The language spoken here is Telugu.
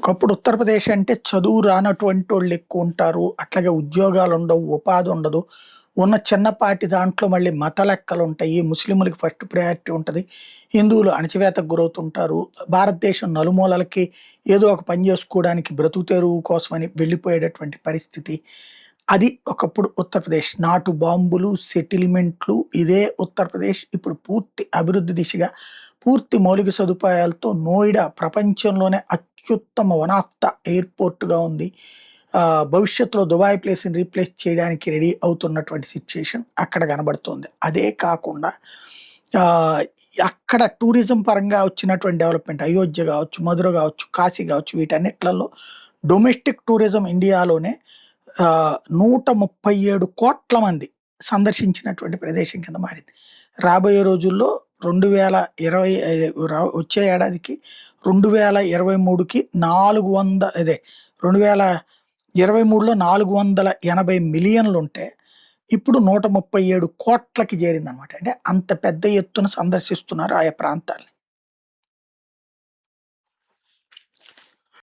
ఒకప్పుడు ఉత్తరప్రదేశ్ అంటే చదువు రానటువంటోళ్ళు ఎక్కువుంటారు. అట్లాగే ఉద్యోగాలుండవు, ఉపాధి ఉండదు. ఉన్న చిన్నపాటి దాంట్లో మళ్ళీ మత లెక్కలుంటాయి. ముస్లిములకి ఫస్ట్ ప్రయారిటీ ఉంటది. హిందువులు అణచివేతకు గురవుతుంటారు. భారతదేశం నలుమూలలకి ఏదో ఒక పని జేసుకోవడానికి బ్రతుకు తెరువు కోసమని వెళ్ళిపోయేటటువంటి పరిస్థితి. అది ఒకప్పుడు ఉత్తరప్రదేశ్. నాటు బాంబులు, సెటిల్మెంట్లు ఇదే ఉత్తరప్రదేశ్. ఇప్పుడు పూర్తి అభివృద్ధి దిశగా, పూర్తి మౌలిక సదుపాయాలతో నోయిడా ప్రపంచంలోనే అత్యుత్తమ వన్ ఆఫ్ ద ఎయిర్‌పోర్ట్‌గా ఉంది. భవిష్యత్తులో దుబాయ్ ప్లేస్‌ని రీప్లేస్ చేయడానికి రెడీ అవుతున్నటువంటి సిట్యుయేషన్ అక్కడ కనబడుతోంది. అదే కాకుండా ఆహ్, అక్కడ టూరిజం పరంగా వచ్చినటువంటి డెవలప్‌మెంట్ అయోధ్య గావచ్చు, మధుర గావచ్చు, కాశీ గావచ్చు వీటన్నిట్లలో డొమెస్టిక్ టూరిజం ఇండియాలోనే 137,00,00,000 మంది సందర్శించినటువంటి ప్రదేశం కింద మారింది. రాబోయే రోజుల్లో 2020 వచ్చే ఏడాదికి 2023కి 400 అదే 2023లో 480,000,000,000 ఉంటే, ఇప్పుడు 137,00,00,000కి చేరిందనమాట. అంటే అంత పెద్ద ఎత్తున సందర్శిస్తున్నారు ఆయా ప్రాంతాల్ని.